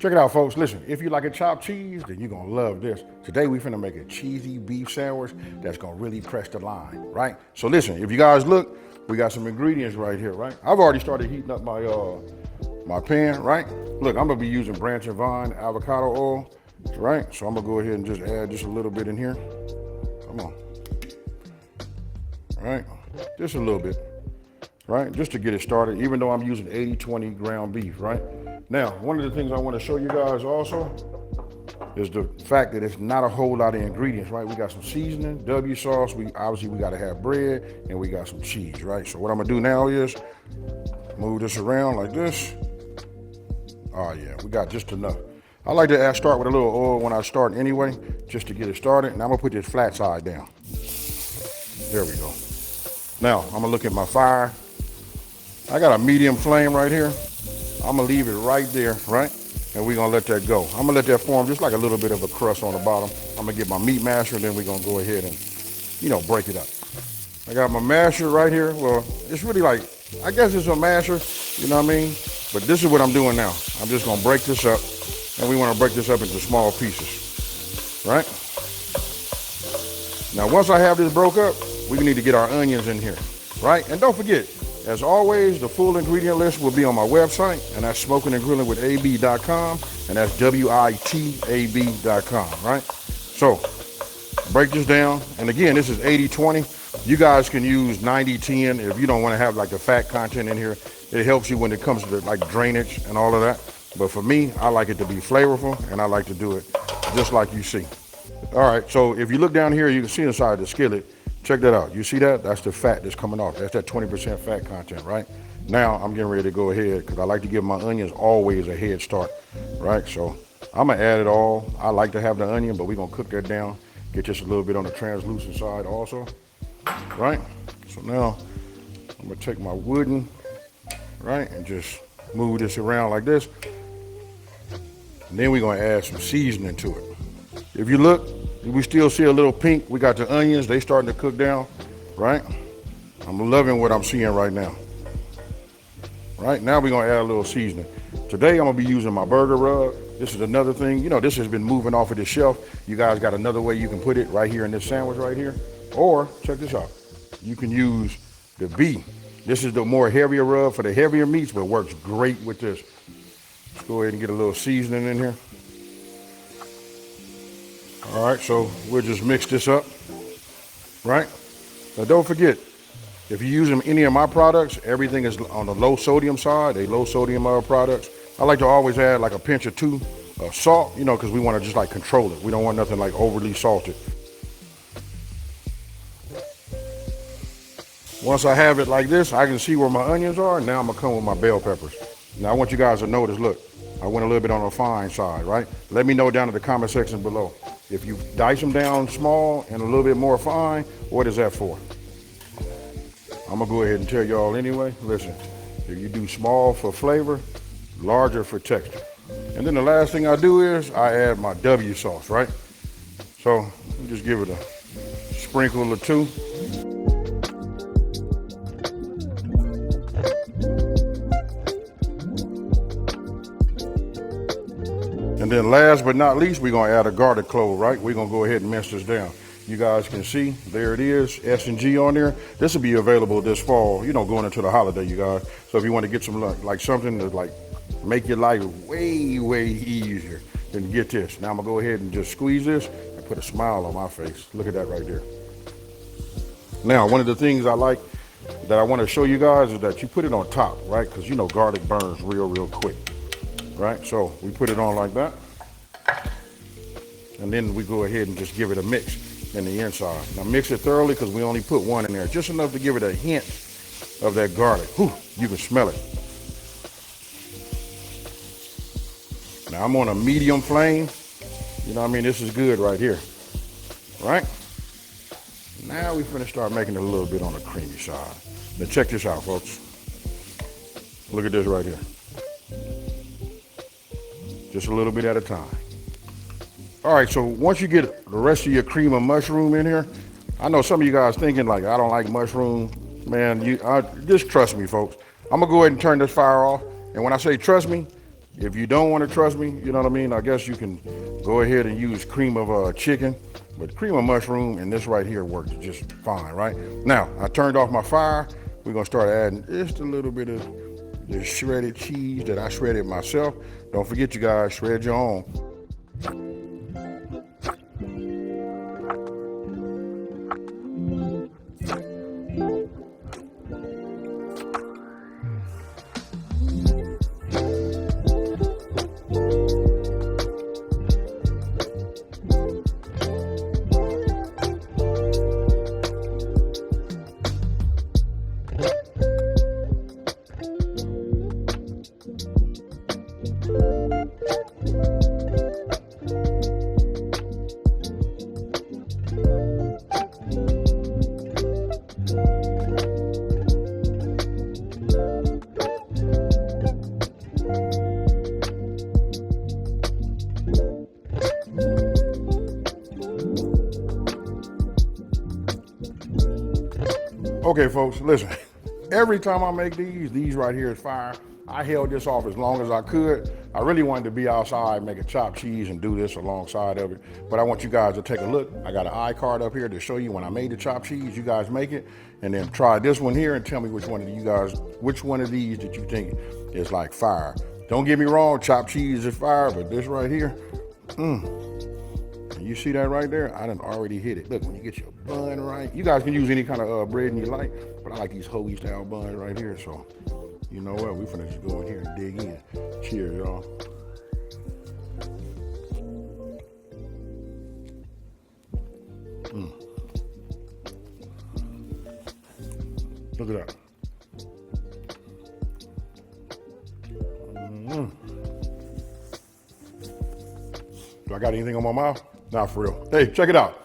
Check it out, folks. Listen, if you like a chopped cheese, then you're gonna love this. Today we finna make a cheesy beef sandwich that's gonna really press the line, right? So listen, if you guys look, we got some ingredients right here, right? I've already started heating up my pan, right? Look, I'm gonna be using Branch and Vine avocado oil, right? So I'm gonna go ahead and just add just a little bit in here. Come on. All right, just a little bit, right? Just to get it started, even though I'm using 80-20 ground beef, right? Now, one of the things I want to show you guys also is the fact that it's not a whole lot of ingredients, right? We got some seasoning, W sauce, we got to have bread, and we got some cheese, right? So what I'm gonna do now is move this around like this. Oh yeah, we got just enough. I like to start with a little oil when I start anyway, just to get it started. And I'm gonna put this flat side down. There we go. Now, I'm gonna look at my fire. I got a medium flame right here. I'm gonna leave it right there, right? And we're gonna let that go. I'm gonna let that form just like a little bit of a crust on the bottom. I'm gonna get my meat masher, and then we're gonna go ahead and, break it up. I got my masher right here. Well, it's really like, I guess it's a masher, you know what I mean? But this is what I'm doing now. I'm just gonna break this up, and we wanna break this up into small pieces, right? Now, once I have this broke up, we need to get our onions in here, right? And don't forget, as always, the full ingredient list will be on my website, and that's smokingandgrillingwithab.com, and that's WITAB.com, right? So, break this down. And again, this is 80-20. You guys can use 90-10 if you don't want to have like the fat content in here. It helps you when it comes to like drainage and all of that. But for me, I like it to be flavorful, and I like to do it just like you see. All right, so if you look down here, you can see inside the skillet. Check that out. You see that? That's the fat that's coming off. That's that 20% fat content, right? Now I'm getting ready to go ahead because I like to give my onions always a head start, right? So I'm gonna add it all. I like to have the onion, but we're gonna cook that down. Get just a little bit on the translucent side also, right? So now I'm gonna take my wooden, right, and just move this around like this. And then we're gonna add some seasoning to it. If you look, we still see a little pink. We got the onions, they starting to cook down, right? I'm loving what I'm seeing right now. Right, now we're gonna add a little seasoning. Today I'm gonna be using my burger rub. This is another thing, this has been moving off of the shelf. You guys got another way you can put it right here in this sandwich right here. Or, check this out, you can use the B. This is the more heavier rub for the heavier meats, but works great with this. Let's go ahead and get a little seasoning in here. All right, so we'll just mix this up, right? Now don't forget, if you use any of my products, everything is on the low sodium side, they low sodium products. I like to always add like a pinch or two of salt, because we want to just like control it. We don't want nothing like overly salted. Once I have it like this, I can see where my onions are. Now I'm gonna come with my bell peppers. Now I want you guys to notice, look, I went a little bit on the fine side, right? Let me know down in the comment section below. If you dice them down small and a little bit more fine, what is that for? I'm gonna go ahead and tell y'all anyway. Listen, if you do small for flavor, larger for texture. And then the last thing I do is I add my W sauce, right? So just give it a sprinkle or two. And then last but not least, we're gonna add a garlic clove, right? We're gonna go ahead and mince this down. You guys can see, there it is, S&G on there. This will be available this fall, going into the holiday, you guys. So if you want to get some, like something to like make your life way, way easier, then get this. Now I'm gonna go ahead and just squeeze this and put a smile on my face. Look at that right there. Now, one of the things I like that I want to show you guys is that you put it on top, right? Because garlic burns real quick, right? So we put it on like that. And then we go ahead and just give it a mix in the inside. Now mix it thoroughly because we only put one in there, just enough to give it a hint of that garlic. Whew, you can smell it. Now I'm on a medium flame. This is good right here, right? Now we finna start making it a little bit on the creamy side. Now check this out, folks. Look at this right here. Just a little bit at a time. All right, so once you get the rest of your cream of mushroom in here, I know some of you guys thinking like, I don't like mushroom. Man, just trust me, folks. I'm gonna go ahead and turn this fire off. And when I say trust me, If you don't want to trust me, you know what I mean, I guess you can go ahead and use cream of chicken, but cream of mushroom and this right here works just fine, right? Now, I turned off my fire. We're gonna start adding just a little bit of the shredded cheese that I shredded myself. Don't forget, you guys, shred your own. Okay, folks, listen. Every time I make these right here is fire. I held this off as long as I could. I really wanted to be outside, make a chopped cheese and do this alongside of it. But I want you guys to take a look. I got an iCard up here to show you when I made the chopped cheese. You guys make it and then try this one here and tell me which one of these that you think is like fire. Don't get me wrong, chopped cheese is fire, but this right here, you see that right there? I done already hit it. Look, when you get your bun right, you guys can use any kind of bread you like, but I like these hoagie style buns right here. So, you know what? We finna just go in here and dig in. Cheers, y'all. Look at that. Do I got anything on my mouth? Not for real. Hey, check it out.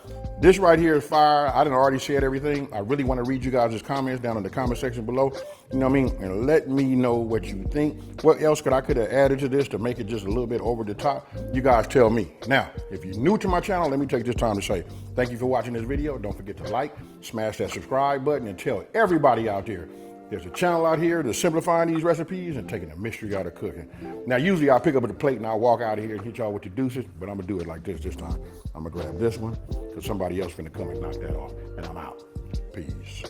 This right here is fire. I done already said everything. I really want to read you guys' comments down in the comment section below. You know what I mean? And let me know what you think. What else could I have added to this to make it just a little bit over the top? You guys tell me. Now, if you're new to my channel, let me take this time to say thank you for watching this video. Don't forget to like, smash that subscribe button, and tell everybody out there there's a channel out here that's simplifying these recipes and taking the mystery out of cooking. Now, usually I pick up the plate and I walk out of here and hit y'all with the deuces, but I'm gonna do it like this time. I'm gonna grab this one because somebody else finna come and knock that off, and I'm out. Peace.